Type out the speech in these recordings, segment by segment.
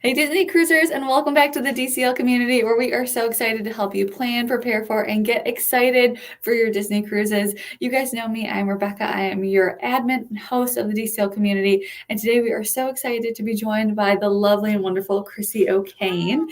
Hey Disney cruisers, and welcome back to the DCL community where we are so excited to help you plan, prepare for, and get excited for your Disney cruises. You guys know me, I'm Rebecca. I am your admin and host of the DCL community, and today we are so excited to be joined by the lovely and wonderful Chrissy O'Kane.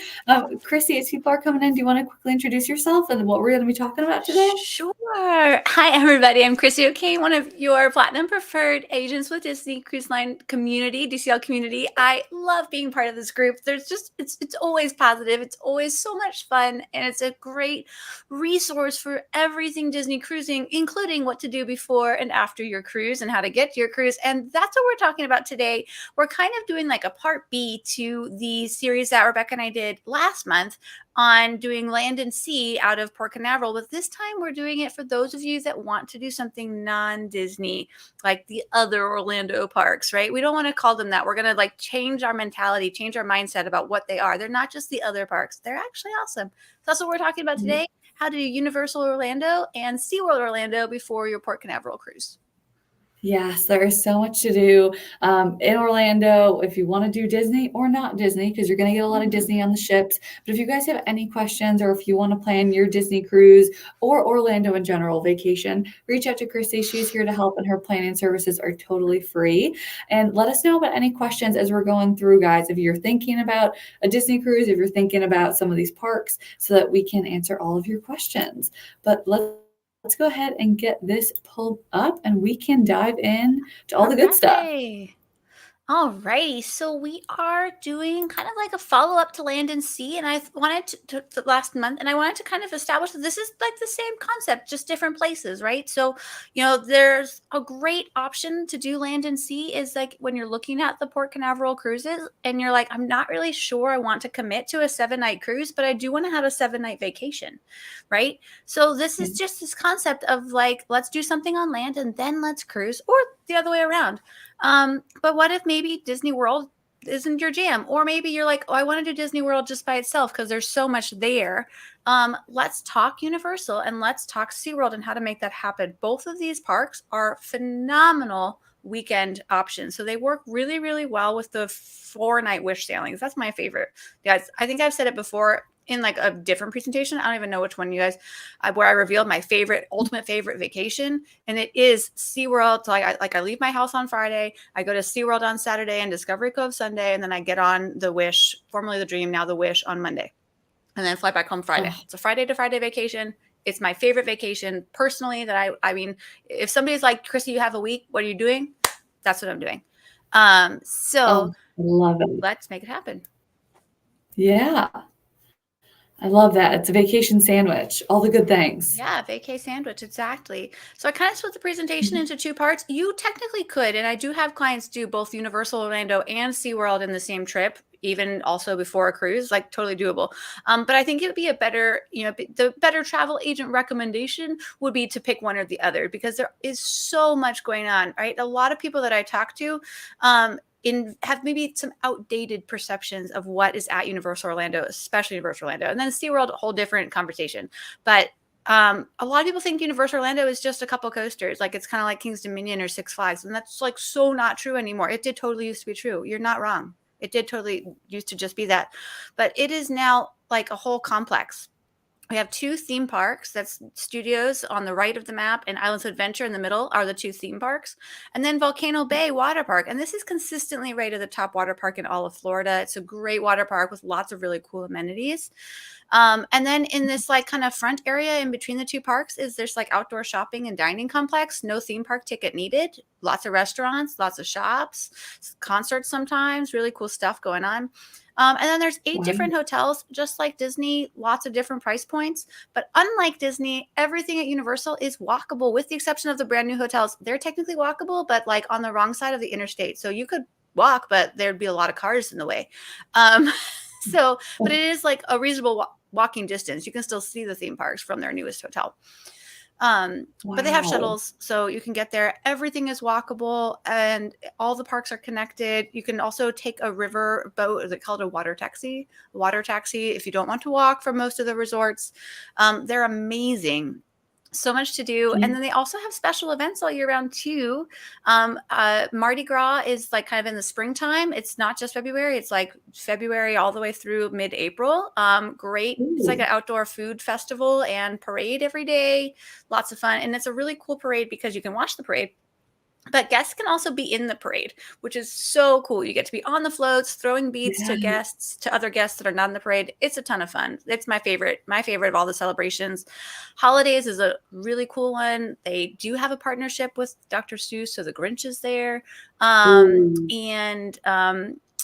Chrissy, as people are coming in, do you want to quickly introduce yourself and what we're going to be talking about today? Sure. Hi, everybody. I'm Chrissy O'Kane, one of your Platinum Preferred agents with Disney Cruise Line community, DCL community. I love being part of this group. It's always positive. It's always so much fun, and it's a great resource for everything Disney cruising, including what to do before and after your cruise and how to get to your cruise. And that's what we're talking about today. We're kind of doing like a part B to the series that Rebecca and I did last month on doing land and sea out of Port Canaveral, but this time we're doing it for those of you that want to do something non-Disney, like the other Orlando parks, right? We don't want to call them that. We're going to like change our mentality, change our mindset about what they are. They're not just the other parks. They're actually awesome. So that's what we're talking about today, how to do Universal Orlando and SeaWorld Orlando before your Port Canaveral cruise. Yes, there is so much to do in Orlando if you want to do Disney or not Disney, because you're going to get a lot of Disney on the ships. But if you guys have any questions or if you want to plan your Disney cruise or Orlando in general vacation, reach out to Chrissy. She's here to help, and her planning services are totally free. And let us know about any questions as we're going through, guys. If you're thinking about a Disney cruise, if you're thinking about some of these parks, so that we can answer all of your questions. But let's go ahead and get this pulled up and we can dive in to all the good stuff. Alrighty, so we are doing kind of like a follow-up to Land and Sea, and I wanted to last month, and I wanted to kind of establish that this is like the same concept, just different places, right? So, there's a great option to do Land and Sea is like when you're looking at the Port Canaveral cruises, and you're like, I'm not really sure I want to commit to a 7-night cruise, but I do want to have a 7-night vacation, right? So this is just this concept of like, let's do something on land and then let's cruise, or the other way around. But what if maybe Disney World isn't your jam? Or maybe you're like, oh, I want to do Disney World just by itself because there's so much there. Let's talk Universal and let's talk SeaWorld and how to make that happen. Both of these parks are phenomenal weekend options. So they work really, really well with the 4-night wish sailings. That's my favorite. Guys, I think I've said it before in like a different presentation. I don't even know which one you guys, where I revealed my ultimate favorite vacation. And it is SeaWorld. So I leave my house on Friday. I go to SeaWorld on Saturday and Discovery Cove Sunday. And then I get on the Wish, formerly the Dream, now the Wish on Monday. And then fly back home Friday. It's a Friday to Friday vacation. It's my favorite vacation personally I mean, if somebody's like, Chrissy, you have a week, what are you doing? That's what I'm doing. Love it. Let's make it happen. Yeah. I love that. It's a vacation sandwich, all the good things. Yeah, vacay sandwich, exactly. So I kind of split the presentation into 2 parts. You technically could, and I do have clients do both Universal Orlando and SeaWorld in the same trip, even also before a cruise, like totally doable. But I think it would be a better, the better travel agent recommendation would be to pick one or the other because there is so much going on, right? A lot of people that I talk to, have maybe some outdated perceptions of what is at Universal Orlando, especially Universal Orlando. And then SeaWorld, a whole different conversation. But a lot of people think Universal Orlando is just a couple coasters. Like it's kind of like King's Dominion or Six Flags. And that's like so not true anymore. It did totally used to be true. You're not wrong. It did totally used to just be that. But it is now like a whole complex. We have 2 theme parks. That's Studios on the right of the map and Islands of Adventure in the middle are the 2 theme parks. And then Volcano Bay Water Park. And this is consistently rated the top water park in all of Florida. It's a great water park with lots of really cool amenities. And then in this like kind of front area in between the 2 parks is there's like outdoor shopping and dining complex, no theme park ticket needed, lots of restaurants, lots of shops, concerts sometimes, really cool stuff going on. And then there's 8 different hotels, just like Disney, lots of different price points. But unlike Disney, everything at Universal is walkable with the exception of the brand new hotels. They're technically walkable, but like on the wrong side of the interstate. So you could walk, but there'd be a lot of cars in the way. But it is like a reasonable walking distance. You can still see the theme parks from their newest hotel. But they have shuttles, so you can get there. Everything is walkable and all the parks are connected. You can also take a river boat. Is it called a water taxi? Water taxi if you don't want to walk from most of the resorts. They're amazing. So much to do. And then they also have special events all year round too. Mardi Gras is like kind of in the springtime. It's not just February. It's like February all the way through mid-April. Great. It's like Ooh, an outdoor food festival and parade every day. Lots of fun. And it's a really cool parade because you can watch the parade, but guests can also be in the parade, which is so cool. You get to be on the floats, throwing beads yeah. to guests, to other guests that are not in the parade. It's a ton of fun. It's my favorite of all the celebrations. Holidays is a really cool one. They do have a partnership with Dr. Seuss, so the Grinch is there. Ooh. And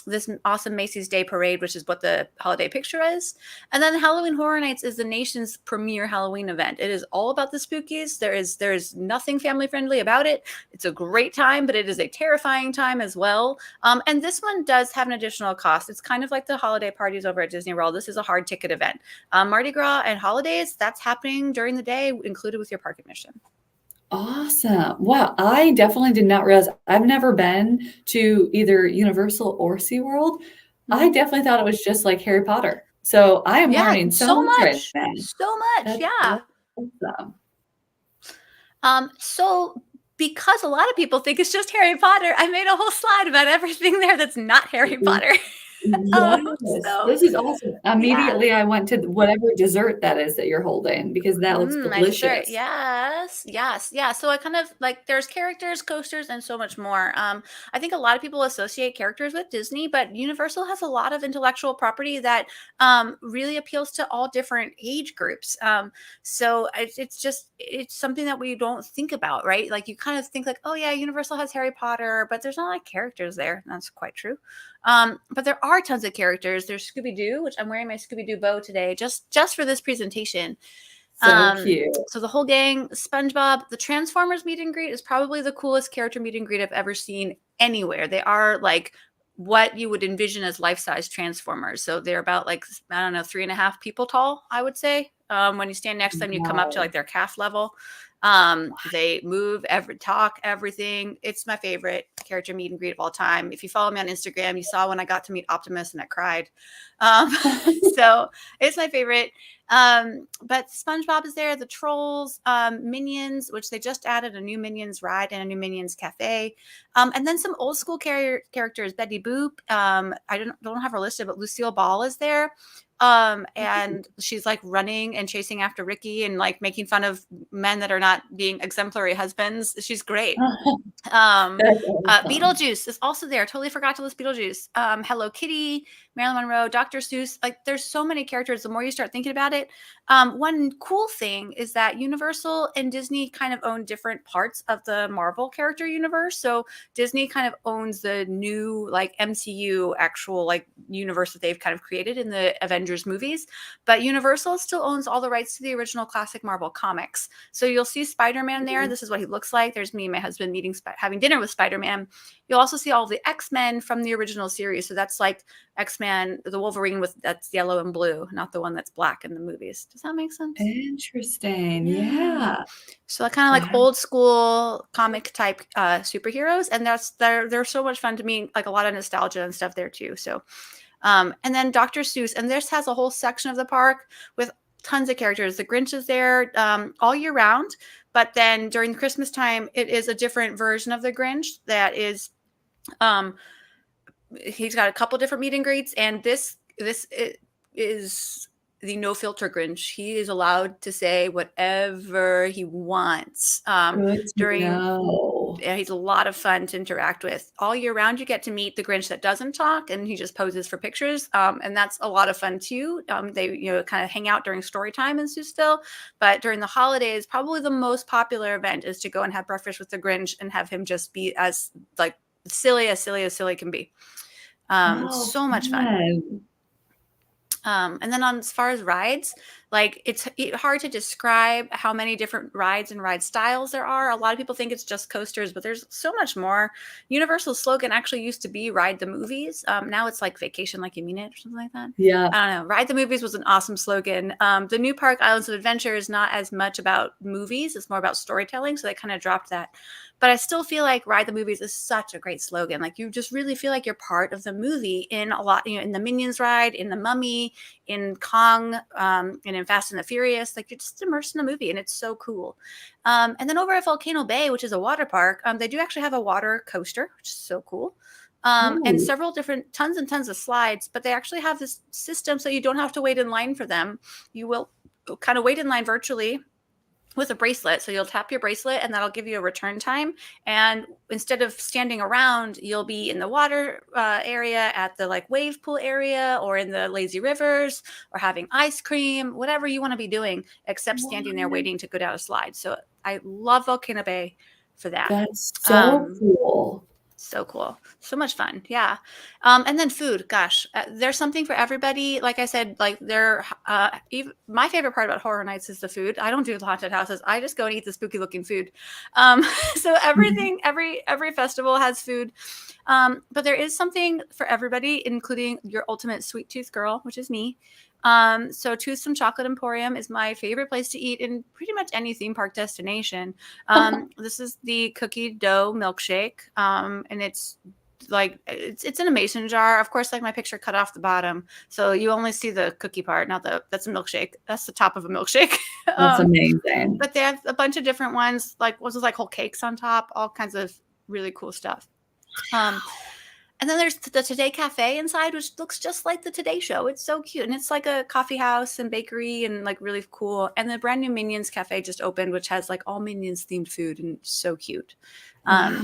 this awesome Macy's Day Parade, which is what the holiday picture is. And then Halloween Horror Nights is the nation's premier Halloween event. It is all about the spookies. There is nothing family friendly about it. It's a great time, but it is a terrifying time as well. And this one does have an additional cost. It's kind of like the holiday parties over at Disney World. This is a hard ticket event. Mardi Gras and holidays, that's happening during the day, included with your park admission. Awesome. Wow, I definitely did not realize I've never been to either Universal or SeaWorld. I Mhm. definitely thought it was just like Harry Potter. So I am Yeah, learning so so much right much, now. so much. That's Yeah. awesome. So because a lot of people think it's just Harry Potter, I made a whole slide about everything there that's not Harry Potter. Yes, So this is awesome. yeah. Immediately, I went to whatever dessert that is that you're holding because that looks My dessert. delicious. Yes. Yes. Yeah. So I kind of like there's characters, coasters, and so much more. I think a lot of people associate characters with Disney, but Universal has a lot of intellectual property that really appeals to all different age groups. So it's just it's something that we don't think about, right? Like you kind of think like, oh yeah, Universal has Harry Potter, but there's not like characters there. That's quite true. But there are tons of characters. There's Scooby Doo, which I'm wearing my Scooby Doo bow today, just for this presentation. So cute. So the whole gang, SpongeBob, the Transformers meet and greet is probably the coolest character meet and greet I've ever seen anywhere. They are like what you would envision as life-size Transformers. So they're about like, I don't know, 3.5 people tall, I would say. When you stand next to them, you come up to Wow. like their calf level. They move, talk, everything. It's my favorite character meet and greet of all time. If you follow me on Instagram, you saw when I got to meet Optimus and I cried. Um, so it's my favorite. But SpongeBob is there, the Trolls, Minions, which they just added a new Minions ride and a new Minions cafe. And then some old school characters, Betty Boop. I don't have her listed, but Lucille Ball is there. And she's like running and chasing after Ricky and like making fun of men that are not being exemplary husbands. She's great. Um, That's awesome. Beetlejuice is also there. Totally forgot to list Beetlejuice. Hello Kitty, Marilyn Monroe, Dr. Seuss. Like, there's so many characters. The more you start thinking about it, one cool thing is that Universal and Disney kind of own different parts of the Marvel character universe. So Disney kind of owns the new like MCU actual like universe that they've kind of created in the Avengers movies, but Universal still owns all the rights to the original classic Marvel comics. So you'll see Spider-Man there. This is what he looks like. There's me and my husband having dinner with Spider-Man. You'll also see all the X-Men from the original series. So that's like X-Men, the Wolverine that's yellow and blue, not the one that's black in the movies. Does that make sense? Interesting. Yeah. Yeah. So kind of like That old school comic type superheroes, and they're so much fun to me. Like a lot of nostalgia and stuff there too. So, and then Dr. Seuss, and this has a whole section of the park with tons of characters. The Grinch is there all year round, but then during Christmas time, it is a different version of the Grinch that is. He's got a couple different meet and greets, and this is the no filter Grinch. He is allowed to say whatever he wants good to during. know. Yeah, he's a lot of fun to interact with. All year round, you get to meet the Grinch that doesn't talk, and he just poses for pictures, and that's a lot of fun too. They kind of hang out during story time in Seussville, but during the holidays, probably the most popular event is to go and have breakfast with the Grinch and have him just be as like silly as silly can be. Oh, So much fun. fun. And then as far as rides, like it's hard to describe how many different rides and ride styles there are. A lot of people think it's just coasters, but there's so much more. Universal's slogan actually used to be "Ride the Movies." Now it's like "Vacation like you mean it" or something like that. Yeah. I don't know. "Ride the Movies" was an awesome slogan. The new park, Islands of Adventure, is not as much about movies; it's more about storytelling. So they kind of dropped that. but I still feel like Ride the Movies is such a great slogan. Like you just really feel like you're part of the movie in a lot, in the Minions ride, in the Mummy, in Kong, and in Fast and the Furious. Like you're just immersed in the movie, and it's so cool. And then over at Volcano Bay, which is a water park, they do actually have a water coaster, which is so cool. And Ooh. several different tons and tons of slides, but they actually have this system so you don't have to wait in line for them. You will kind of wait in line virtually with a bracelet. So you'll tap your bracelet and that'll give you a return time. And instead of standing around, you'll be in the water area at the like wave pool area or in the lazy rivers or having ice cream, whatever you want to be doing, except standing there What? waiting to go down a slide. So I love Volcano Bay for that. That's so cool. So cool. So much fun. Yeah. And then food, gosh, there's something for everybody. Like I said, like my favorite part about Horror Nights is the food. I don't do the haunted houses. I just go and eat the spooky looking food. So everything, every festival has food. But there is something for everybody, including your ultimate sweet tooth girl, which is me. So Toothsome Chocolate Emporium is my favorite place to eat in pretty much any theme park destination. This is the cookie dough milkshake. And it's like, it's in a mason jar. Of course, like my picture cut off the bottom. So you only see the cookie part, that's a milkshake. That's the top of a milkshake. That's amazing. But they have a bunch of different ones, like was like whole cakes on top, all kinds of really cool stuff. And then there's the Today Cafe inside, which looks just like the Today Show. It's so cute. And it's like a coffee house and bakery and like really cool. And the brand new Minions Cafe just opened, which has like all Minions themed food and so cute. Wow.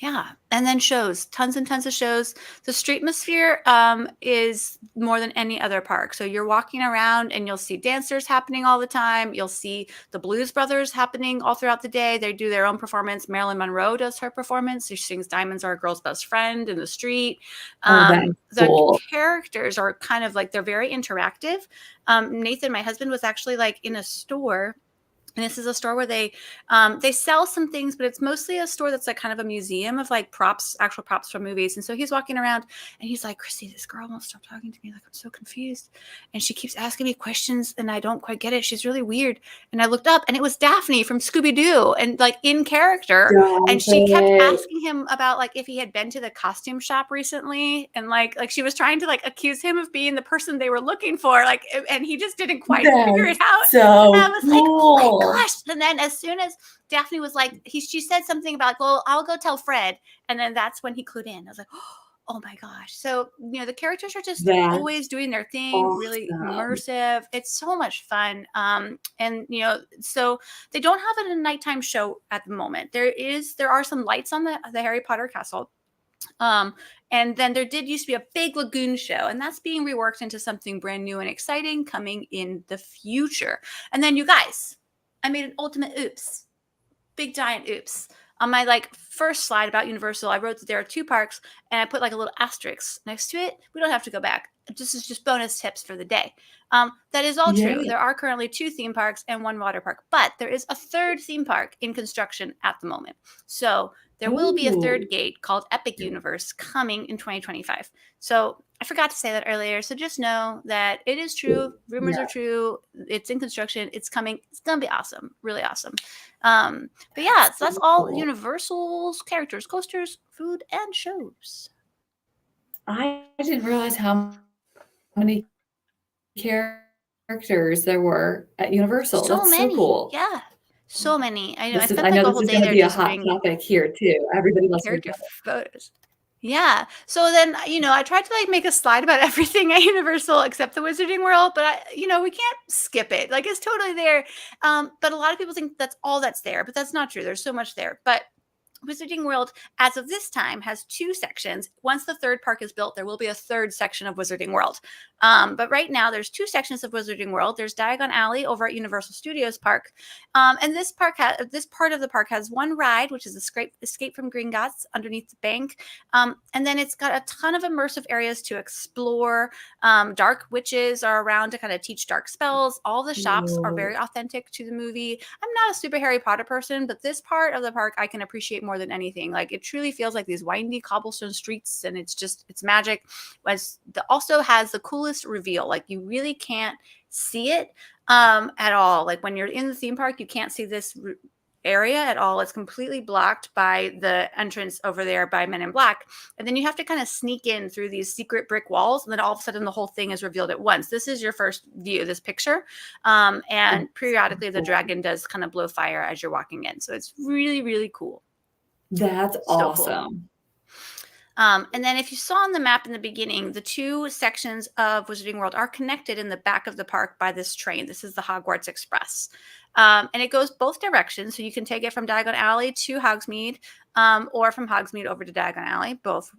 Yeah. And then shows, tons and tons of shows. The Streetmosphere is more than any other park. So you're walking around and you'll see dancers happening all the time. You'll see the Blues Brothers happening all throughout the day. They do their own performance. Marilyn Monroe does her performance. She sings Diamonds Are a Girl's Best Friend in the street. That's cool. The characters are kind of like, they're very interactive. Nathan, my husband, was actually like in a store. And this is a store where they sell some things, but it's mostly a store that's like kind of a museum of like props, actual props from movies. And so he's walking around and he's like, Christy, this girl won't stop talking to me. Like, I'm so confused. And she keeps asking me questions and I don't quite get it. She's really weird. And I looked up and it was Daphne from Scooby-Doo and like in character. And she kept asking him about like if he had been to the costume shop recently. And like she was trying to like accuse him of being the person they were looking for. Like, and he just didn't quite figure it out. So and I was like, cool. oh my gosh. And then as soon as Daphne was like, she said something about, well, I'll go tell Fred. And then that's when he clued in. I was like, oh my gosh. So, the characters are just always doing their thing, really immersive. It's so much fun. And, so they don't have it in a nighttime show at the moment. There are some lights on the Harry Potter castle. And then there did used to be a big lagoon show, and that's being reworked into something brand new and exciting coming in the future. And then you guys, I made an ultimate oops, big giant oops. On my like first slide about Universal, I wrote that there are 2 parks and I put like a little asterisk next to it. We don't have to go back. This is just bonus tips for the day. That is all true. There are currently 2 theme parks and 1 water park, but there is a 3rd theme park in construction at the moment. So there will be a 3rd gate called Epic Universe coming in 2025. So I forgot to say that earlier. So just know that it is true. Rumors are true. It's in construction. It's coming. It's going to be awesome. Really awesome. But yeah, so that's all Universal's characters, coasters, food, and shows. I didn't realize how many characters there were at Universal. That's so cool. Yeah. So many. I know spent like a whole day there be a just hot doing topic here too. Everybody loves character photos. Yeah. So then, I tried to like make a slide about everything at Universal except the Wizarding World, but we can't skip it. Like it's totally there. But a lot of people think that's all that's there, but that's not true. There's so much there. But Wizarding World, as of this time, has 2 sections. Once the 3rd park is built, there will be a 3rd section of Wizarding World. But right now, there's 2 sections of Wizarding World. There's Diagon Alley over at Universal Studios Park. And this part of the park has 1 ride, which is Escape from Gringotts underneath the bank. And then it's got a ton of immersive areas to explore. Dark witches are around to kind of teach dark spells. All the shops are very authentic to the movie. I'm not a super Harry Potter person, but this part of the park I can appreciate more than anything. Like it truly feels like these windy cobblestone streets, and it's magic. Also has the coolest reveal. Like you really can't see it at all. Like when you're in the theme park, you can't see this area at all. It's completely blocked by the entrance over there by Men in Black. And then you have to kind of sneak in through these secret brick walls. And then all of a sudden the whole thing is revealed at once. This is your first view of this picture. And periodically the dragon does kind of blow fire as you're walking in. So it's really, really cool. That's So cool. awesome. And then if you saw on the map in the beginning, the two sections of Wizarding World are connected in the back of the park by this train. This is the Hogwarts Express. And it goes both directions. So you can take it from Diagon Alley to Hogsmeade, or from Hogsmeade over to Diagon Alley, both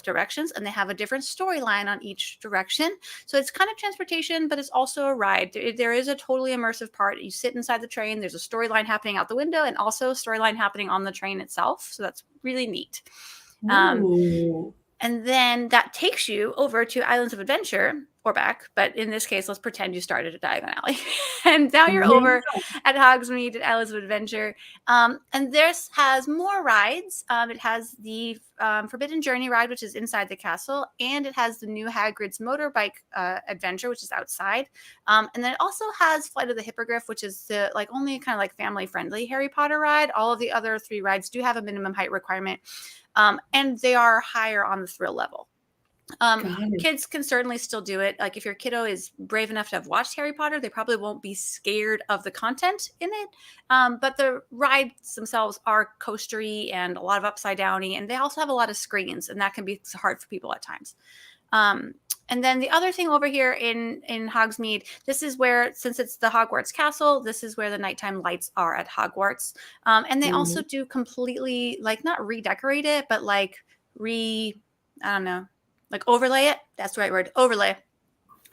directions. And they have a different storyline on each direction. So it's kind of transportation, but it's also a ride. There is a totally immersive part. You sit inside the train. There's a storyline happening out the window and also a storyline happening on the train itself. So that's really neat. And then that takes you over to Islands of Adventure or back. But in this case, let's pretend you started at Diagon Alley. And now you're over at Hogsmeade at Islands of Adventure. And this has more rides. It has the Forbidden Journey ride, which is inside the castle. And it has the new Hagrid's motorbike adventure, which is outside. And then it also has Flight of the Hippogriff, which is the only kind of like family-friendly Harry Potter ride. All of the other 3 rides do have a minimum height requirement. And they are higher on the thrill level. Kids can certainly still do it. Like if your kiddo is brave enough to have watched Harry Potter, they probably won't be scared of the content in it. But the rides themselves are coastery and a lot of upside downy, and they also have a lot of screens, and that can be hard for people at times. And then the other thing over here in Hogsmeade, this is where, since it's the Hogwarts castle, this is where the nighttime lights are at Hogwarts. And they also do completely, not redecorate it, but overlay it. That's the right word, overlay,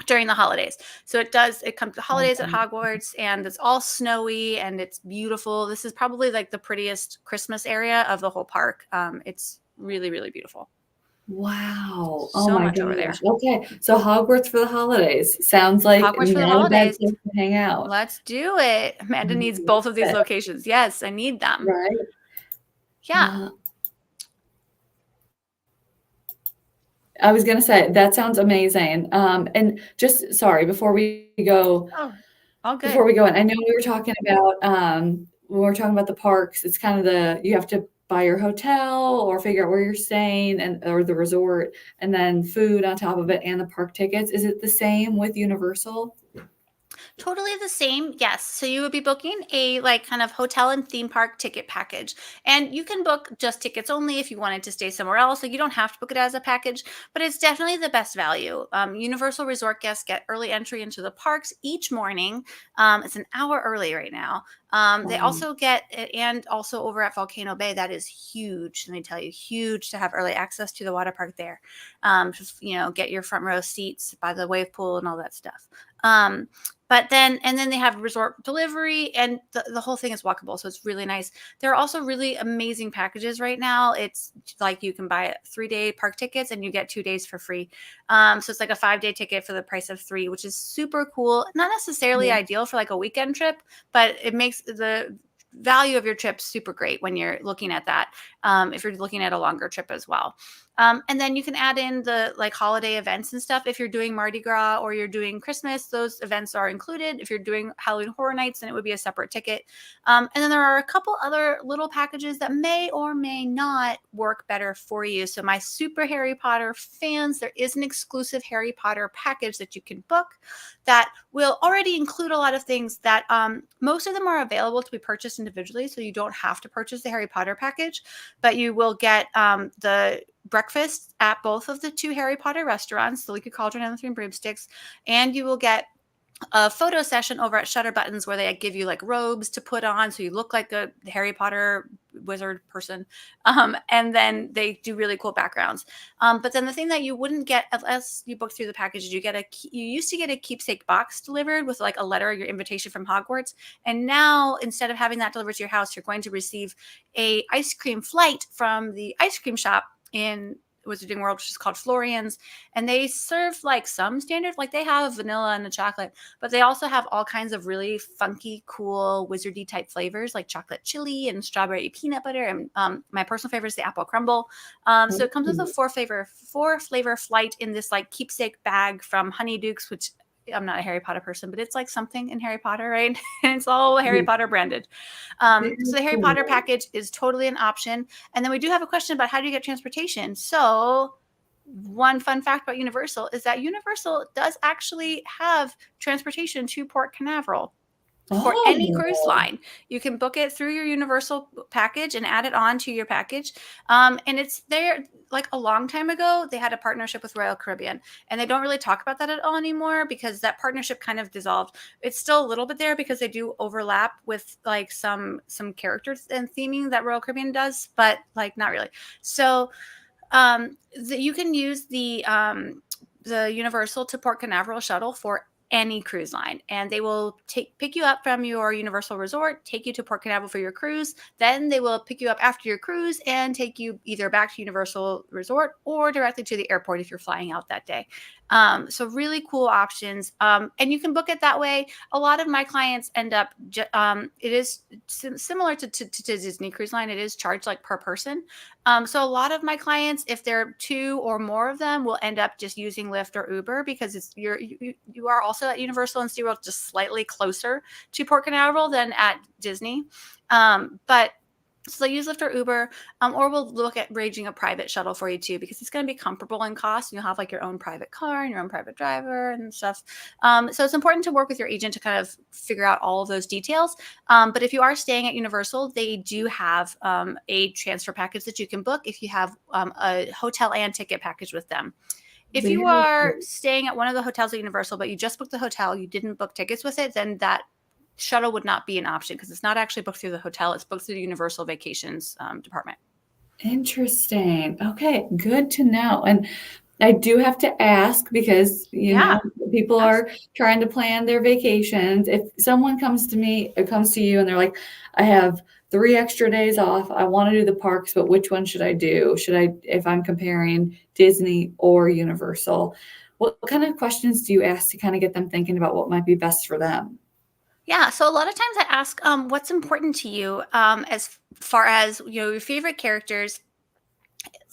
during the holidays. So it comes to holidays at Hogwarts, and it's all snowy and it's beautiful. This is probably the prettiest Christmas area of the whole park. It's really, really beautiful. Wow. So my much gosh. over there. Okay. So Hogwarts for the holidays. Sounds like Hogwarts for the not a bad holidays. place to hang out. Let's do it. Amanda needs both of these locations. Yes, I need them. Right? Yeah. I was going to say, that sounds amazing. And just, sorry, before we go. Oh, all good. Before we go in, I know we were talking about, when we're talking about the parks, it's kind of you have to buy your hotel or figure out where you're staying or the resort, and then food on top of it and the park tickets. Is it the same with Universal? Totally the same. Yes. So you would be booking a kind of hotel and theme park ticket package. And you can book just tickets only if you wanted to stay somewhere else. You don't have to book it as a package, but it's definitely the best value. Universal Resort guests get early entry into the parks each morning. It's an hour early right now. They also get, and also over at Volcano Bay, that is huge. Let me tell you, huge to have early access to the water park there. Just, get your front row seats by the wave pool and all that stuff. But then they have resort delivery, and the whole thing is walkable. So it's really nice. There are also really amazing packages right now. It's you can buy 3-day park tickets and you get 2 days for free. So it's like a 5-day ticket for the price of 3, which is super cool. Not necessarily ideal for a weekend trip, but it makes the value of your trip super great when you're looking at that. If you're looking at a longer trip as well. And then you can add in the holiday events and stuff. If you're doing Mardi Gras or you're doing Christmas, those events are included. If you're doing Halloween Horror Nights, then it would be a separate ticket. And then there are a couple other little packages that may or may not work better for you. So my super Harry Potter fans, there is an exclusive Harry Potter package that you can book that will already include a lot of things that most of them are available to be purchased individually. So you don't have to purchase the Harry Potter package, but you will get the breakfast at both of the 2 Harry Potter restaurants, the Leaky Cauldron and the 3 Broomsticks, and you will get a photo session over at Shutter Buttons where they give you robes to put on so you look like a Harry Potter wizard person. And then they do really cool backgrounds. But then the thing that you wouldn't get unless you book through the package is you used to get a keepsake box delivered with a letter, your invitation from Hogwarts. And now instead of having that delivered to your house, you're going to receive a ice cream flight from the ice cream shop in Wizarding World, which is called Florian's, and they serve some standard, they have vanilla and the chocolate, but they also have all kinds of really funky, cool, wizardy type flavors like chocolate chili and strawberry peanut butter. And my personal favorite is the apple crumble. So it comes with a 4 flavor flight in this keepsake bag from Honeydukes, which I'm not a Harry Potter person, but it's like something in Harry Potter, right? And it's all Harry Yeah, Potter branded. very So the Harry Potter cool. package is totally an option. And then we do have a question about how do you get transportation? So one fun fact about Universal is that Universal does actually have transportation to Port Canaveral for any cruise Oh, line. You can book it through your Universal package and add it on to your package. And it's there. Like a long time ago, they had a partnership with Royal Caribbean, and they don't really talk about that at all anymore because that partnership kind of dissolved. It's still a little bit there because they do overlap with like some characters and theming that Royal Caribbean does, but like not really. So you can use the Universal to Port Canaveral shuttle for any cruise line, and they will pick you up from your Universal resort, take you to Port Canaveral for your cruise. Then they will pick you up after your cruise and take you either back to Universal Resort or directly to the airport if you're flying out that day. So really cool options, and you can book it that way. A lot of my clients end up. It is similar to Disney Cruise Line. It is charged like per person. So a lot of my clients, if there are two or more of them, will end up just using Lyft or Uber because you are also at Universal and SeaWorld just slightly closer to Port Canaveral than at Disney. But so they use Lyft or Uber, or we'll look at arranging a private shuttle for you too, because it's going to be comfortable in cost. You'll have like your own private car and your own private driver and stuff. So it's important to work with your agent to kind of figure out all of those details. But if you are staying at Universal, they do have a transfer package that you can book if you have a hotel and ticket package with them. If you very are cool. staying at one of the hotels at Universal, but you just booked the hotel, you didn't book tickets with it, then that shuttle would not be an option because it's not actually booked through the hotel. It's booked through the Universal Vacations department. Interesting. Okay, good to know. And I do have to ask because, Yeah, people absolutely. are trying to plan their vacations. If someone comes to me or comes to you and they're like, I have 3 extra days off, I want to do the parks, but which one should I do? Should I, if I'm comparing Disney or Universal, what kind of questions do you ask to kind of get them thinking about what might be best for them? Yeah, so a lot of times I ask, what's important to you, as far as your favorite characters.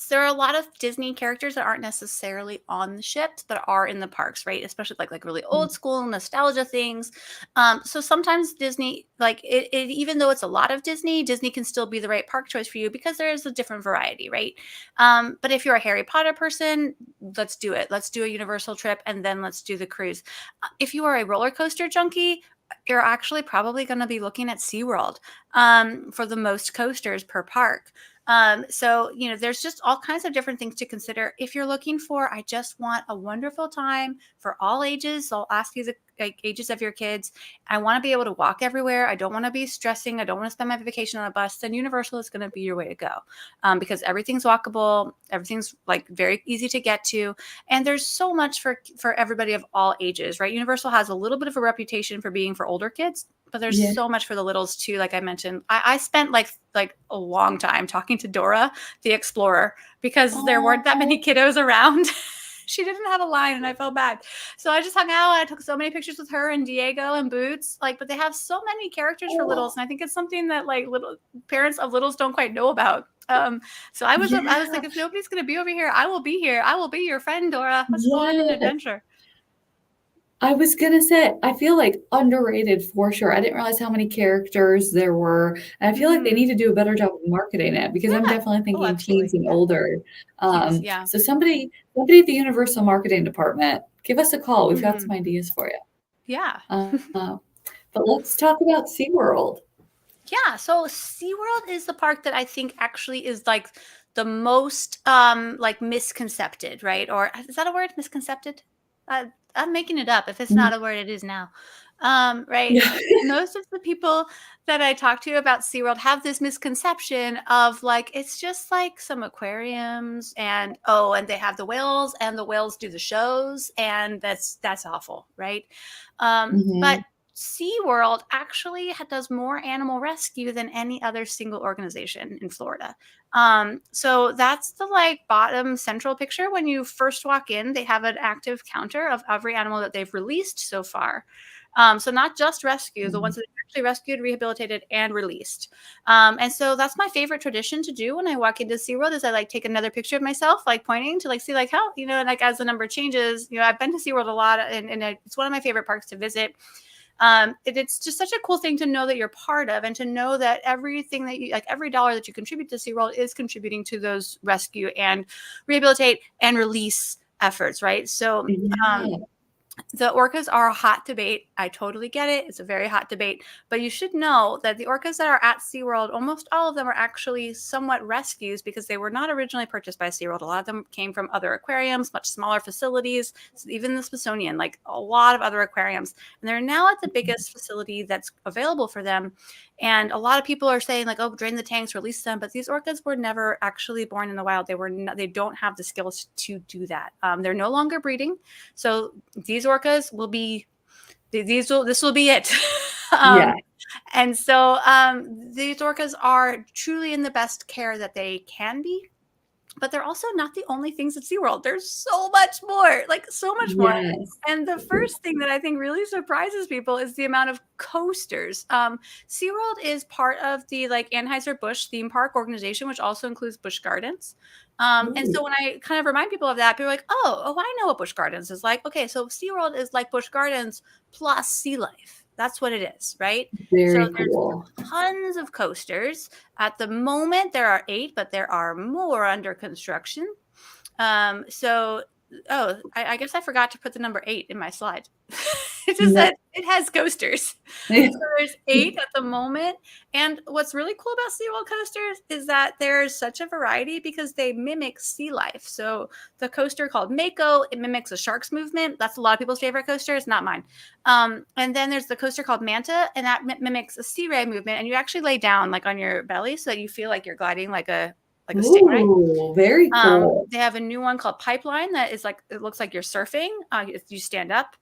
There are a lot of Disney characters that aren't necessarily on the ships, but are in the parks, right? Especially like really old school nostalgia things. So sometimes Disney, like even though it's a lot of Disney, Disney can still be the right park choice for you because there is a different variety, right? But if you're a Harry Potter person, let's do it. Let's do a Universal trip and then let's do the cruise. If you are a roller coaster junkie, you're actually probably going to be looking at SeaWorld for the most coasters per park. So, there's just all kinds of different things to consider. If you're looking for, I just want a wonderful time for all ages, so I'll ask you the ages of your kids. I want to be able to walk everywhere. I don't want to be stressing. I don't want to spend my vacation on a bus. Then Universal is going to be your way to go, because everything's walkable. Everything's like very easy to get to. And there's so much for everybody of all ages, right? Universal has a little bit of a reputation for being for older kids, but there's Yeah. so much for the littles too. Like I mentioned, I spent like a long time talking to Dora the Explorer because there weren't that Oh, many kiddos around. She didn't have a line and I felt bad. So I just hung out. I took so many pictures with her and Diego and Boots. Like, but they have so many characters for littles. oh, And I think it's something that like little parents of littles don't quite know about. So I was yeah. like, if nobody's gonna be over here, I will be here. I will be your friend, Dora. Let's go on an Yeah. adventure. I was gonna say, I feel like underrated for sure. I didn't realize how many characters there were. And I feel like they Hmm. need to do a better job of marketing it because I'm Yeah. definitely Oh, thinking teens absolutely. and Yeah. older. Teens. Yeah. So somebody at the Universal Marketing Department, give us a call. We've got Hmm. some ideas for you. Yeah. But let's talk about SeaWorld. Yeah, so SeaWorld is the park that I think actually is like the most like misconcepted, right? Or is that a word? Misconcepted? I'm making it up. If it's Mhm. not a word, it is now. Right. Yeah. Most of the people that I talk to about SeaWorld have this misconception of like it's just like some aquariums and oh, and they have the whales and the whales do the shows, and that's awful, right? But Mhm. SeaWorld actually does more animal rescue than any other single organization in Florida. So that's the like bottom central picture. When you first walk in, they have an active counter of every animal that they've released so far. So not just rescue, the ones that are actually rescued, rehabilitated, and released. And so that's my favorite tradition to do when I walk into SeaWorld is I like take another picture of myself, like pointing to like see like how, you know, like as the number changes, you know, I've been to SeaWorld a lot and it's one of my favorite parks to visit. It's just such a cool thing to know that you're part of and to know that everything that you like, every dollar that you contribute to SeaWorld is contributing to those rescue and rehabilitate and release efforts, right? So, Yeah. the orcas are a hot debate. I totally get it. It's a very hot debate. But you should know that the orcas that are at SeaWorld, almost all of them are actually somewhat rescues because they were not originally purchased by SeaWorld. A lot of them came from other aquariums, much smaller facilities, even the Smithsonian, like a lot of other aquariums. And they're now at the biggest facility that's available for them. And a lot of people are saying like, oh, drain the tanks, release them. But these orcas were never actually born in the wild. They don't have the skills to do that. They're no longer breeding. So these orcas will be this will be it. Yeah. And so these orcas are truly in the best care that they can be, but they're also not the only things at SeaWorld. There's so much more, like so much more. Yes. And the first thing that I think really surprises people is the amount of coasters. SeaWorld is part of the like Anheuser-Busch theme park organization, which also includes Busch Gardens. And so Ooh, when I kind of remind people of that, people are like, oh, I know what Busch Gardens is like. Okay, so SeaWorld is like Busch Gardens plus sea life. That's what it is, right? So very there's cool. tons of coasters. At the moment, there are 8, but there are more under construction. So, I guess I forgot to put the number 8 in my slide. It just No. said it has coasters. So there's 8 at the moment. And what's really cool about SeaWorld coasters is that there's such a variety because they mimic sea life. So the coaster called Mako, it mimics a shark's movement. That's a lot of people's favorite coaster. It's not mine. And then there's the coaster called Manta, and that mimics a sea ray movement. And you actually lay down like on your belly so that you feel like you're gliding like a stingray. Ooh, very cool. They have a new one called Pipeline that is like it looks like you're surfing. You stand up.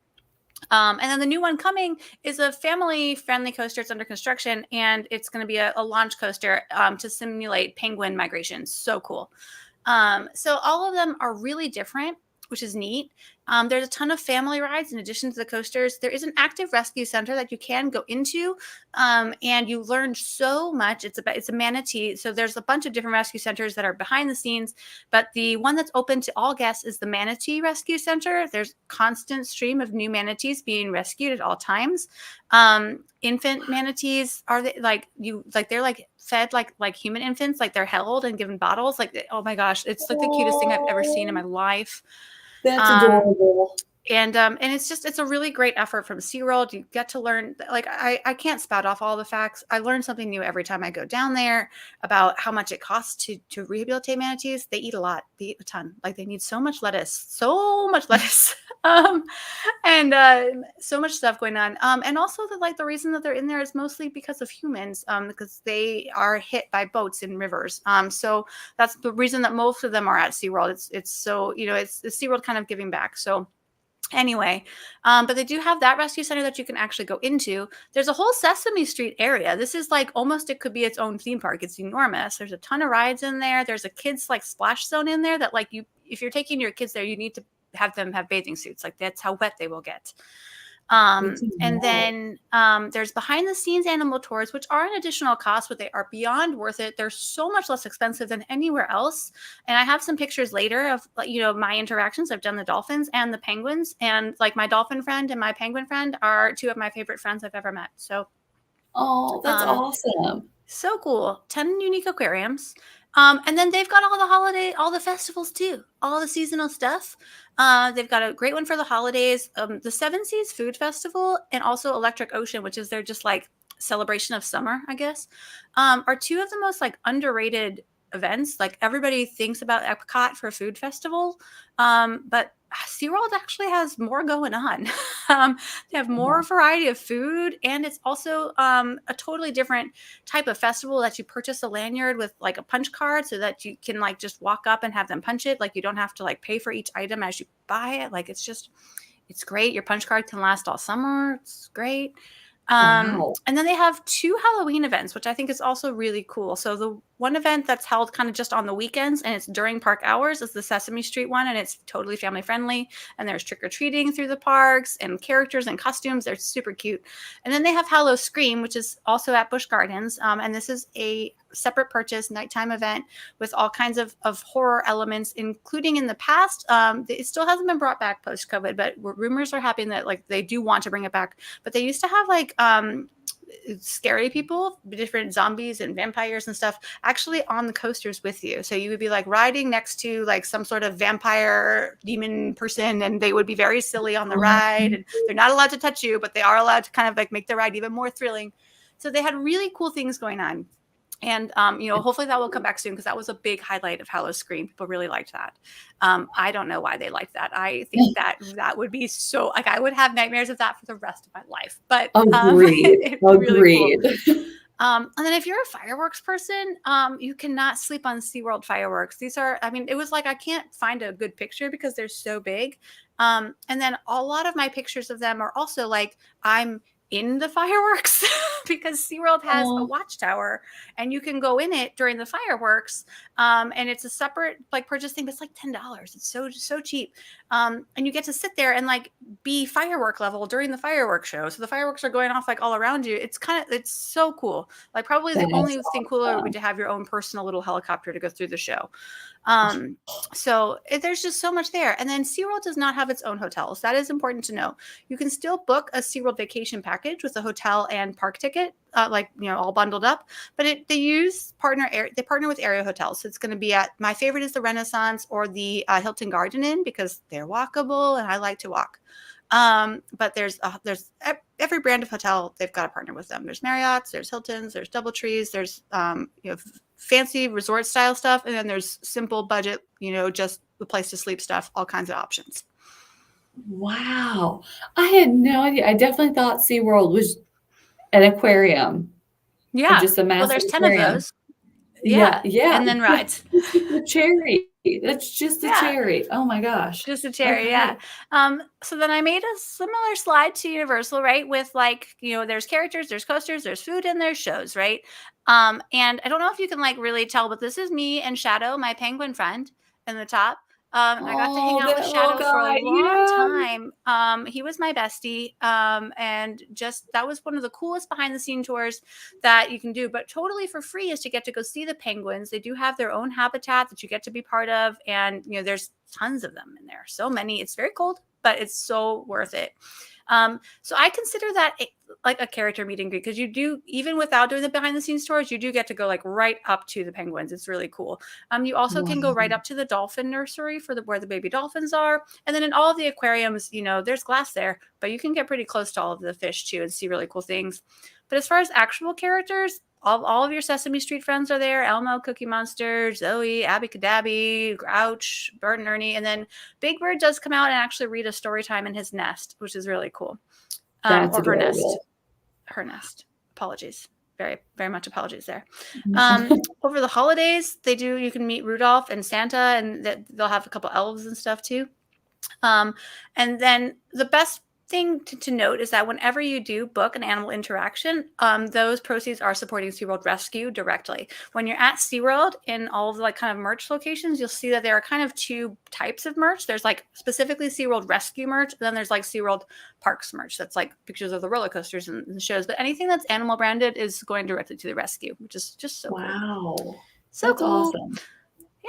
And then the new one coming is a family-friendly coaster. It's under construction, and it's going to be a launch coaster to simulate penguin migration. So cool. So all of them are really different, which is neat. There's a ton of family rides in addition to the coasters. There is an active rescue center that you can go into, and you learn so much. It's a manatee, so there's a bunch of different rescue centers that are behind the scenes, but the one that's open to all guests is the Manatee Rescue Center. There's constant stream of new manatees being rescued at all times. Infant manatees are they're like fed like human infants, like they're held and given bottles. Like oh my gosh, it's like the cutest thing I've ever seen in my life. That's Um, adorable. and it's a really great effort from SeaWorld. You get to learn like I can't spout off all the facts. I learn something new every time I go down there about how much it costs to rehabilitate manatees. They eat a lot. They eat a ton. Like they need so much lettuce. So much lettuce. um and so much stuff going on. And also that like the reason that they're in there is mostly because of humans, because they are hit by boats in rivers. So that's the reason that most of them are at SeaWorld. It's so, you know, it's SeaWorld kind of giving back. So anyway, but they do have that rescue center that you can actually go into. There's a whole Sesame Street area. This is like almost it could be its own theme park. It's enormous. There's a ton of rides in there. There's a kids like splash zone in there that like you if you're taking your kids there, you need to have them have bathing suits. Like that's how wet they will get. Good to And know. then there's behind the scenes animal tours, which are an additional cost, but they are beyond worth it. They're so much less expensive than anywhere else. And I have some pictures later of, you know, my interactions. I've done the dolphins and the penguins, and like my dolphin friend and my penguin friend are 2 of my favorite friends I've ever met. So, Oh, that's um, awesome. so cool. 10 unique aquariums. And then they've got all the festivals too, all the seasonal stuff. They've got a great one for the holidays. The Seven Seas Food Festival and also Electric Ocean, which is their just like celebration of summer, I guess, are 2 of the most like underrated events. Like everybody thinks about Epcot for a food festival, but SeaWorld actually has more going on. They have more Yeah. variety of food, and it's also a totally different type of festival that you purchase a lanyard with like a punch card so that you can like just walk up and have them punch it. Like you don't have to like pay for each item as you buy it. Like it's great. Your punch card can last all summer. It's great. Wow. And then they have 2 Halloween events, which I think is also really cool. So the one event that's held kind of just on the weekends, and it's during park hours, is the Sesame Street one, and it's totally family friendly. And there's trick-or-treating through the parks and characters and costumes. They're super cute. And then they have Hallow Scream, which is also at Busch Gardens. And this is a separate purchase nighttime event with all kinds of horror elements, including in the past. It still hasn't been brought back post-COVID, but rumors are happening that like they do want to bring it back. But they used to have like scary people, different zombies and vampires and stuff actually on the coasters with you. So you would be like riding next to like some sort of vampire demon person, and they would be very silly on the ride, and they're not allowed to touch you, but they are allowed to kind of like make the ride even more thrilling. So they had really cool things going on. And, hopefully that will come back soon, because that was a big highlight of Hallow Scream. People really liked that. I don't know why they liked that. I think that would be so, like, I would have nightmares of that for the rest of my life. But Agreed. Really cool. And then if you're a fireworks person, you cannot sleep on SeaWorld fireworks. These are, it was like, I can't find a good picture because they're so big. And then a lot of my pictures of them are also like, I'm in the fireworks because SeaWorld has a watchtower, and you can go in it during the fireworks. And it's a separate like purchase thing, but it's like $10. It's so cheap. And you get to sit there and like be firework level during the fireworks show. So the fireworks are going off like all around you. It's so cool. Like probably the only thing cooler would be to have your own personal little helicopter to go through the show. So there's just so much there. And then SeaWorld does not have its own hotels. That is important to know. You can still book a SeaWorld vacation package with a hotel and park ticket, all bundled up. But they partner with area hotels. So it's going to be my favorite is the Renaissance or the Hilton Garden Inn, because they're walkable and I like to walk. But there's every brand of hotel, they've got to partner with them. There's Marriott's, there's Hilton's, there's DoubleTree's, there's fancy resort style stuff, and then there's simple budget, just the place to sleep stuff, all kinds of options. Wow. I had no idea. I definitely thought SeaWorld was an aquarium. Yeah. Just a massive there's 10 aquarium. of those. Yeah. And then rides. The cherry. That's just a cherry. Oh my gosh. Just a cherry. Okay. Yeah. So then I made a similar slide to Universal, right? With like, there's characters, there's coasters, there's food, and there's shows, right? And I don't know if you can like really tell, but this is me and Shadow, my penguin friend, in the top. I got to hang out with Shadow for a long time. He was my bestie. And just, that was one of the coolest behind the scene tours that you can do, but totally for free, is to get to go see the penguins. They do have their own habitat that you get to be part of. And, there's tons of them in there. So many. It's very cold, but it's so worth it. So I consider that like a character meet and greet, because you do, even without doing the behind the scenes tours, you do get to go like right up to the penguins. It's really cool. You also can go right up to the dolphin nursery where the baby dolphins are. And then in all of the aquariums, there's glass there, but you can get pretty close to all of the fish too and see really cool things. But as far as actual characters, all of your Sesame Street friends are there. Elmo, Cookie Monster, Zoe, Abby Cadabby, Grouch, Bert and Ernie. And then Big Bird does come out and actually read a story time in his nest, which is really cool. That's or adorable. Her nest. Apologies. Very, very much apologies there. Over the holidays, you can meet Rudolph and Santa, and they'll have a couple elves and stuff too. And then the best thing to note is that whenever you do book an animal interaction, those proceeds are supporting SeaWorld Rescue directly. When you're at SeaWorld in all of the like kind of merch locations, you'll see that there are kind of two types of merch. There's like specifically SeaWorld Rescue merch, and then there's like SeaWorld Parks merch. That's like pictures of the roller coasters and the shows. But anything that's animal branded is going directly to the rescue, which is just so cool. So that's cool. Awesome.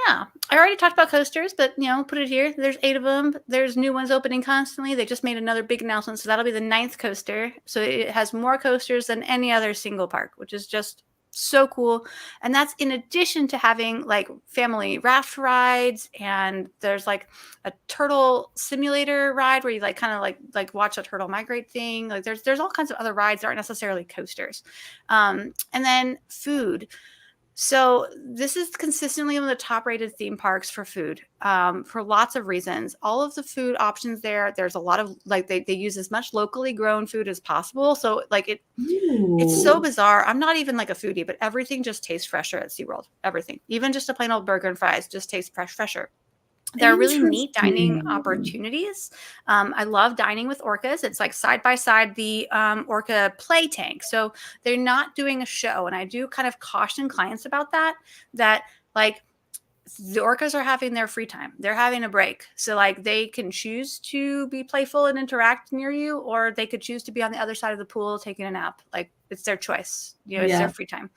Yeah, I already talked about coasters, but put it here. There's 8 of them. There's new ones opening constantly. They just made another big announcement, so that'll be the 9th coaster. So it has more coasters than any other single park, which is just so cool. And that's in addition to having like family raft rides, and there's like a turtle simulator ride where you like kind of like watch a turtle migrate thing. Like there's all kinds of other rides that aren't necessarily coasters. And then food. So this is consistently one of the top rated theme parks for food, for lots of reasons. All of the food options there's a lot of like, they use as much locally grown food as possible. So like it's so bizarre. I'm not even like a foodie, but everything just tastes fresher at SeaWorld. Everything, even just a plain old burger and fries just tastes fresher. There are really neat dining Interesting. opportunities. I love dining with orcas. It's like side by side the orca play tank. So they're not doing a show. And I do kind of caution clients about that, that like the orcas are having their free time. They're having a break. So like they can choose to be playful and interact near you, or they could choose to be on the other side of the pool taking a nap. Like it's their choice. You know, it's their Yeah. free time.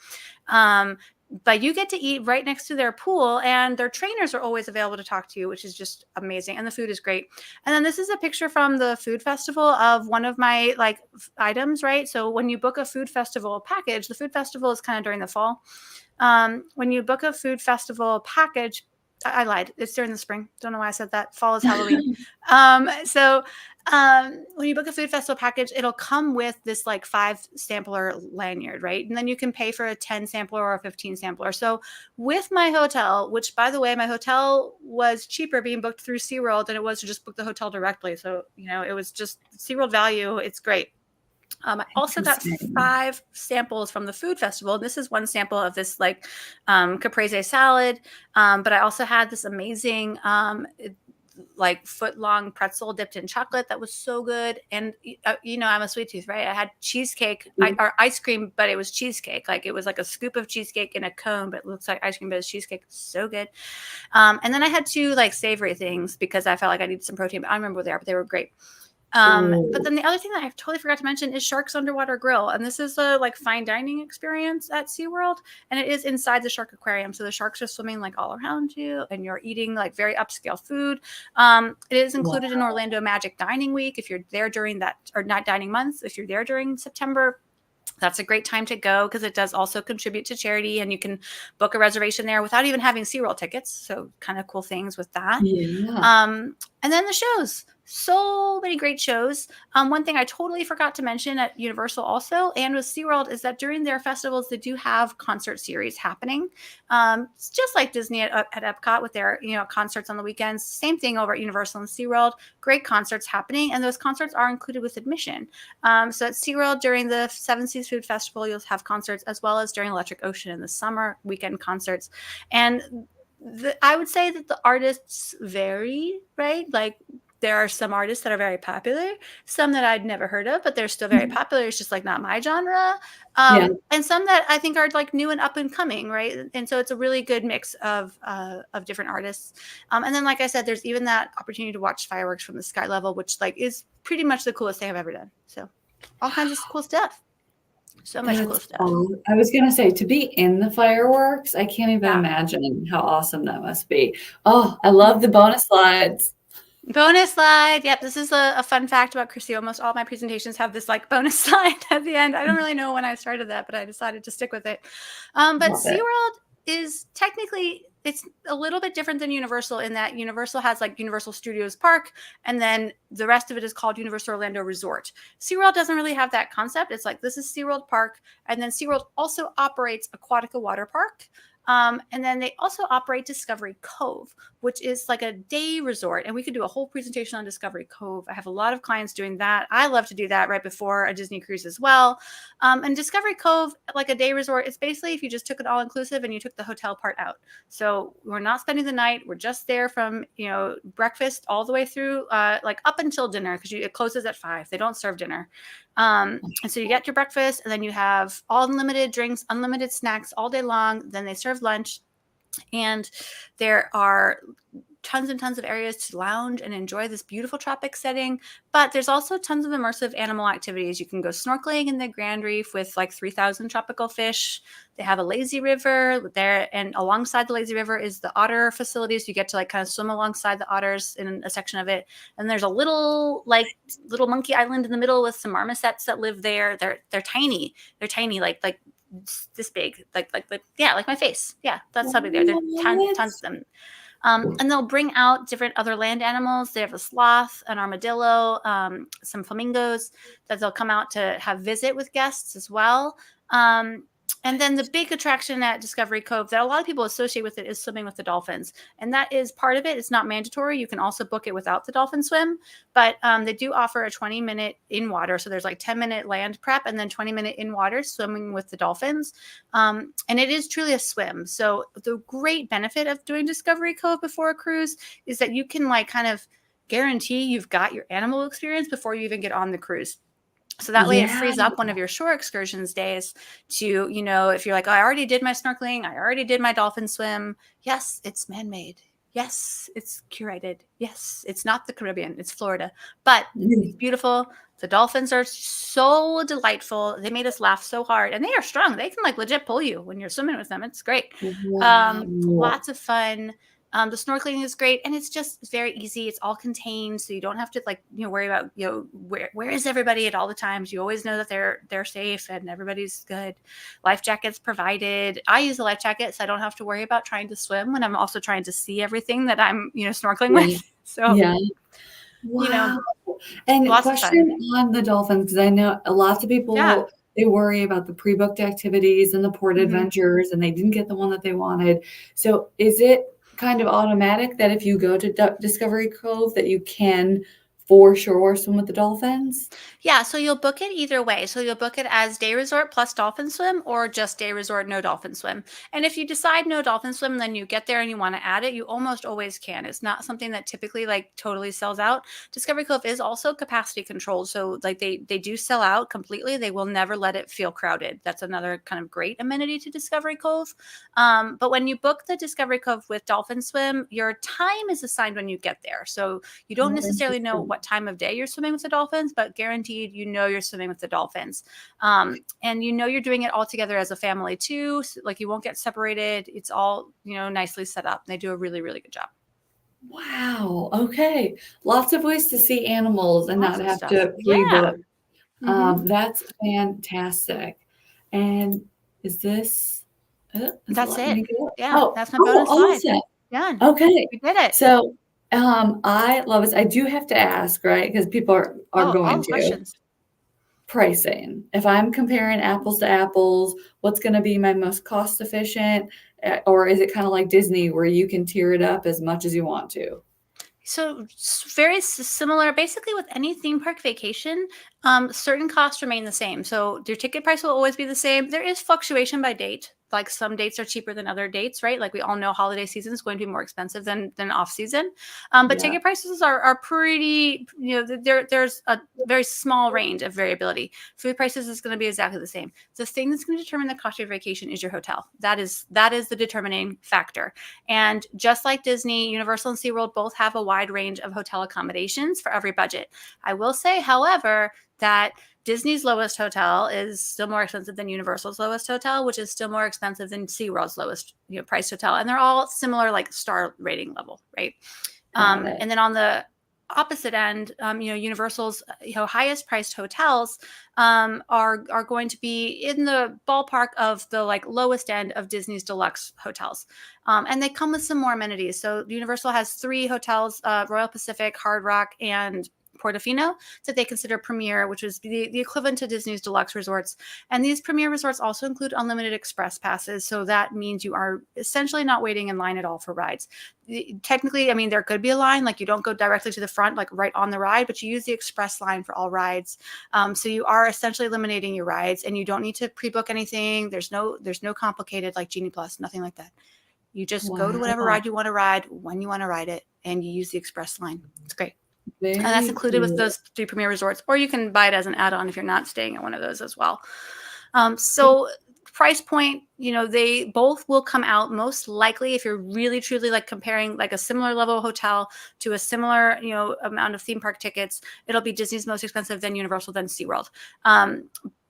Um, but you get to eat right next to their pool, and their trainers are always available to talk to you, which is just amazing. And the food is great. And then this is a picture from the food festival of one of my like items, right? So when you book a food festival package, the food festival is kind of during the fall. When you book a food festival package, I lied. It's during the spring. Don't know why I said that. Fall is Halloween. So when you book a food festival package, it'll come with this like 5 sampler lanyard, right? And then you can pay for a 10 sampler or a 15 sampler. So with my hotel, which by the way, my hotel was cheaper being booked through SeaWorld than it was to just book the hotel directly. So, you know, it was just SeaWorld value. It's great. I also got Interesting. 5 samples from the food festival. This is one sample of this like caprese salad. But I also had this amazing like foot-long pretzel dipped in chocolate that was so good. And you know, I'm a sweet tooth, right? I had cheesecake or ice cream, but it was cheesecake. Like it was like a scoop of cheesecake in a cone, but it looks like ice cream, but it's cheesecake. So good. And then I had 2 like savory things because I felt like I needed some protein. But I don't remember what they are, but they were great. But Ooh, then the other thing that I totally forgot to mention is Shark's Underwater Grill. And this is a like fine dining experience at SeaWorld. And it is inside the shark aquarium. So the sharks are swimming like all around you and you're eating like very upscale food. It is wow. included in Orlando Magic Dining Week if you're there during that, or not dining months, if you're there during September. That's a great time to go because it does also contribute to charity, and you can book a reservation there without even having SeaWorld tickets. So kind of cool things with that. Yeah. And then the shows. So many great shows. One thing I totally forgot to mention at Universal also and with SeaWorld is that during their festivals, they do have concert series happening. It's just like Disney at Epcot with their, you know, concerts on the weekends. Same thing over at Universal and SeaWorld. Great concerts happening. And those concerts are included with admission. So at SeaWorld during the Seven Seas Food Festival, you'll have concerts as well as during Electric Ocean in the summer weekend concerts. And I would say that the artists vary, right? Like there are some artists that are very popular, some that I'd never heard of, but they're still very popular. It's just like not my genre. Yeah. And some that I think are like new and up and coming, right? And so it's a really good mix of different artists. And then, like I said, there's even that opportunity to watch fireworks from the sky level, which like is pretty much the coolest thing I've ever done. So all kinds of cool stuff. So much cool That's stuff. all. I was gonna say to be in the fireworks, I can't even Yeah. imagine how awesome that must be. Oh, I love the bonus slides. Bonus slide. Yep, this is a fun fact about Chrissy. Almost all my presentations have this like bonus slide at the end. I don't really know when I started that, but I decided to stick with it. But Love it. SeaWorld is technically it's a little bit different than Universal in that Universal has like Universal Studios Park, and then the rest of it is called Universal Orlando Resort. SeaWorld doesn't really have that concept. It's like this is SeaWorld Park, and then SeaWorld also operates Aquatica Water Park. And then they also operate Discovery Cove, which is like a day resort. And we could do a whole presentation on Discovery Cove. I have a lot of clients doing that. I love to do that right before a Disney cruise as well. And Discovery Cove, like a day resort, it's basically if you just took it all inclusive and you took the hotel part out. So we're not spending the night. We're just there from, you know, breakfast all the way through, like up until dinner, because it closes at 5. They don't serve dinner. And so you get your breakfast, and then you have all unlimited drinks, unlimited snacks all day long. Then they serve lunch, and there are tons and tons of areas to lounge and enjoy this beautiful tropic setting. But there's also tons of immersive animal activities. You can go snorkeling in the Grand Reef with like 3,000 tropical fish. They have a lazy river there, and alongside the lazy river is the otter facilities. You get to like kind of swim alongside the otters in a section of it. And there's a little monkey island in the middle with some marmosets that live there. They're tiny. They're tiny, like this big, like yeah, like my face. Yeah, that's how big they are. There are What? tons of them. And they'll bring out different other land animals. They have a sloth, an armadillo, some flamingos that they'll come out to have visit with guests as well. And then the big attraction at Discovery Cove that a lot of people associate with it is swimming with the dolphins. And that is part of it. It's not mandatory. You can also book it without the dolphin swim, but they do offer a 20-minute in water. So there's like 10-minute land prep and then 20-minute in water swimming with the dolphins. And it is truly a swim. So the great benefit of doing Discovery Cove before a cruise is that you can like kind of guarantee you've got your animal experience before you even get on the cruise. So that way it Yeah. frees up one of your shore excursions days to, you know, if you're like, oh, I already did my snorkeling, I already did my dolphin swim. Yes, it's man-made. Yes, it's curated. Yes, it's not the Caribbean, it's Florida, but it's beautiful. The dolphins are so delightful. They made us laugh so hard, and they are strong. They can like legit pull you when you're swimming with them. It's great. Wow. Lots of fun. The snorkeling is great, and it's just very easy. It's all contained, so you don't have to like, you know, worry about, you know, where is everybody at all the times. You always know that they're safe and everybody's good. Life jackets provided. I use a life jacket, so I don't have to worry about trying to swim when I'm also trying to see everything that I'm, you know, snorkeling with. So, Yeah. you know, Wow. And lots of fun. question on the dolphins, because I know lots of Yeah. people, they worry about the pre-booked activities and the port adventures, and they didn't get the one that they wanted. So is it kind of automatic that if you go to Discovery Cove that you can for sure swim with the dolphins? Yeah, so you'll book it either way. So you'll book it as day resort plus dolphin swim or just day resort, no dolphin swim. And if you decide no dolphin swim, then you get there and you want to add it, you almost always can. It's not something that typically like totally sells out. Discovery Cove is also capacity controlled. So like they do sell out completely. They will never let it feel crowded. That's another kind of great amenity to Discovery Cove. But when you book the Discovery Cove with dolphin swim, your time is assigned when you get there. So you don't Oh, necessarily know interesting. what time of day you're swimming with the dolphins, but guaranteed you know you're swimming with the dolphins. And you know you're doing it all together as a family too. So, like you won't get separated. It's all, you know, nicely set up. They do a really, really good job. Wow. Okay. Lots of ways to see animals and not Awesome have stuff. to Yeah. pre-book. Hmm. That's fantastic. And is this is it That's letting it. me go? Yeah. Oh, That's my oh, bonus slide. awesome. Done. Okay. We did it. So, I love this. I do have to ask, right? Because people are Oh, all going the to. questions. Pricing. If I'm comparing apples to apples, what's gonna be my most cost efficient? Or is it kinda like Disney where you can tier it up as much as you want to? So very similar, basically with any theme park vacation, certain costs remain the same. So your ticket price will always be the same. There is fluctuation by date. Like some dates are cheaper than other dates, right? Like we all know holiday season is going to be more expensive than off season. But Yeah. ticket prices are pretty, you know, there's a very small range of variability. Food prices is going to be exactly the same. The thing that's going to determine the cost of your vacation is your hotel. That is the determining factor. And just like Disney, Universal and SeaWorld both have a wide range of hotel accommodations for every budget. I will say, however, that Disney's lowest hotel is still more expensive than Universal's lowest hotel, which is still more expensive than SeaWorld's lowest, you know, priced hotel. And they're all similar, like star rating level, right? Got it. And then on the opposite end, you know, Universal's, you know, highest priced hotels are going to be in the ballpark of the like lowest end of Disney's deluxe hotels, and they come with some more amenities. So Universal has 3 hotels: Royal Pacific, Hard Rock, and Portofino, that they consider premier, which is the equivalent to Disney's deluxe resorts. And these premier resorts also include unlimited express passes. So that means you are essentially not waiting in line at all for rides. Technically, I mean, there could be a line, like you don't go directly to the front, like right on the ride, but you use the express line for all rides. So you are essentially eliminating your rides, and you don't need to pre-book anything. There's no complicated like Genie Plus, nothing like that. You just go to whatever Wow. ride you want to ride when you want to ride it, and you use the express line. It's great. And that's Very included with cool. those 3 premier resorts, or you can buy it as an add-on if you're not staying at one of those as well. So price point, you know, they both will come out most likely if you're really truly like comparing like a similar level hotel to a similar, you know, amount of theme park tickets. It'll be Disney's most expensive, then Universal, then SeaWorld.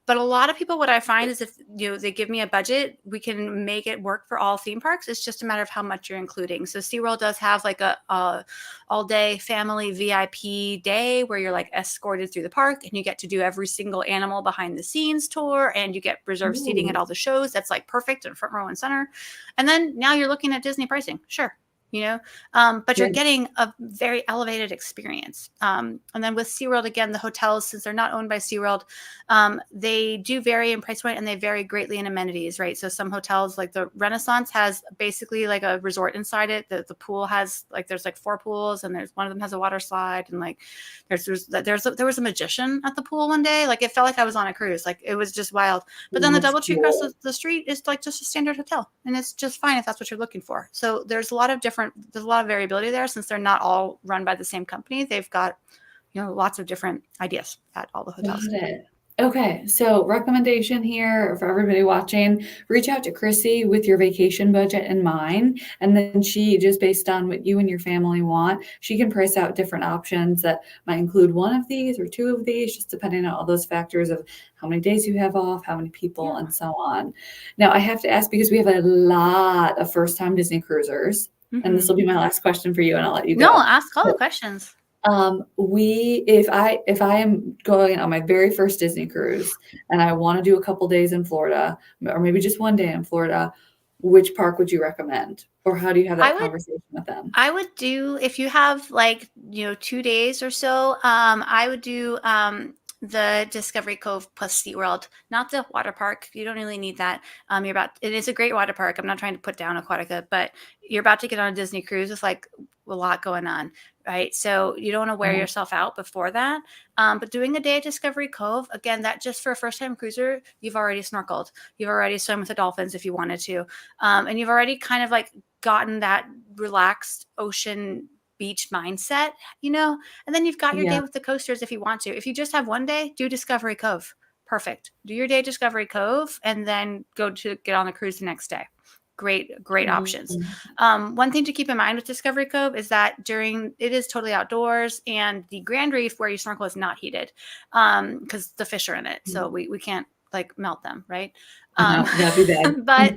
But a lot of people, what I find is if, you know, they give me a budget, we can make it work for all theme parks. It's just a matter of how much you're including. So SeaWorld does have like a all day family VIP day where you're like escorted through the park and you get to do every single animal behind the scenes tour, and you get reserved seating at Ooh. all the shows. That's like perfect and front row and center. And then now you're looking at Disney pricing. Sure. but you're Good. getting a very elevated experience. And then with SeaWorld, again, the hotels, since they're not owned by SeaWorld, they do vary in price point and they vary greatly in amenities, right? So some hotels, like the Renaissance, has basically like a resort inside it. The pool has there's like 4 pools, and there's one of them has a water slide, and like there was a magician at the pool one day. Like it felt like I was on a cruise. Like it was just wild. But then the That's DoubleTree across cool. the street is like just a standard hotel, and it's just fine if that's what you're looking for. So there's a lot of variability there, since they're not all run by the same company. They've got lots of different ideas at all the hotels. Got it. Okay, so recommendation here for everybody watching, reach out to Chrissy with your vacation budget in mind, and then she, just based on what you and your family want, she can price out different options that might include one of these or 2 of these, just depending on all those factors of how many days you have off, how many people, Yeah. and so on. Now, I have to ask, because we have a lot of first-time Disney cruisers, and this will be my last question for you, and I'll let you No, go. ask all the questions. If I am going on my very first Disney cruise and I want to do a couple days in Florida, or maybe just one day in Florida, which park would you recommend? Or how do you have I that would conversation with them? I would do, if you have 2 days or so, I would do the Discovery Cove plus SeaWorld, not the water park. You don't really need that. It is a great water park. I'm not trying to put down Aquatica, but you're about to get on a Disney cruise with like a lot going on, right? So you don't want to wear Uh-huh. yourself out before that. But doing a day at Discovery Cove, again, that just for a first time cruiser, you've already snorkeled. You've already swum with the dolphins if you wanted to. And you've already kind of like gotten that relaxed ocean beach mindset, and then you've got your Yeah. day with the coasters if you want to. If you just have one day, do Discovery Cove. Perfect. Do your day Discovery Cove and then go to get on the cruise the next day. Great options. Mhm. One thing to keep in mind with Discovery Cove is that it is totally outdoors, and the Grand Reef where you snorkel is not heated because the fish are in it. So we can't like melt them, right? I know, that'd be bad. But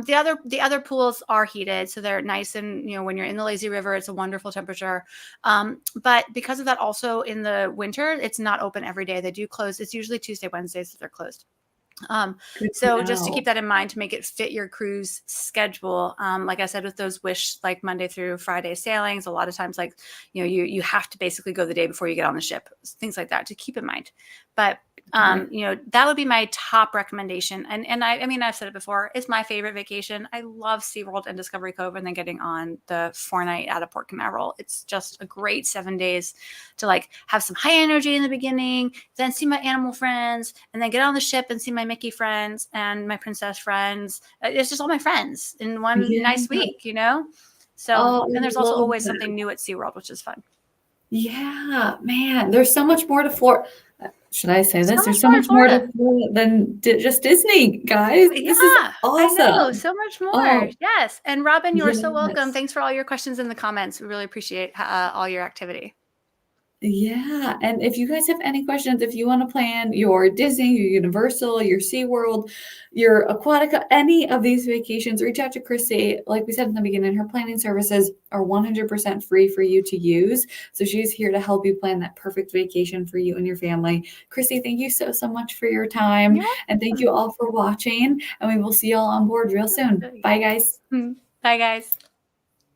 the other pools are heated, so they're nice, and when you're in the lazy river, it's a wonderful temperature. But because of that, also in the winter, it's not open every day. They do close. It's usually Tuesday, Wednesdays that they're closed. Good to So just to keep know. that in mind, to make it fit your cruise schedule, like I said, with those Wish like Monday through Friday sailings, a lot of times like you have to basically go the day before you get on the ship, things like that to keep in mind. But Right. that would be my top recommendation. And I mean, I've said it before, it's my favorite vacation. I love SeaWorld and Discovery Cove, and then getting on the 4-night out of Port Canaveral. It's just a great 7 days to like have some high energy in the beginning, then see my animal friends, and then get on the ship and see my Mickey friends and my princess friends. It's just all my friends in one Yeah. nice week. So, Oh, I and there's also love always that. something new at SeaWorld, which is fun. Yeah, man, there's so much more to Florida. Should I say So this? much There's so more in much more to Florida. Florida than just Disney, guys. This is Yeah, I know. awesome. So much more. Oh, Yes. And Robin, you are so welcome. yes. Thanks for all your questions in the comments. We really appreciate all your activity. Yeah, and if you guys have any questions, if you want to plan your Disney, your Universal, your SeaWorld, your Aquatica, any of these vacations, reach out to Chrissy. Like we said in the beginning, her planning services are 100% free for you to use. So she's here to help you plan that perfect vacation for you and your family. Chrissy, thank you so, so much for your time. You're And thank welcome. you all for watching. And we will see you all on board real soon. Bye, guys. Bye, guys.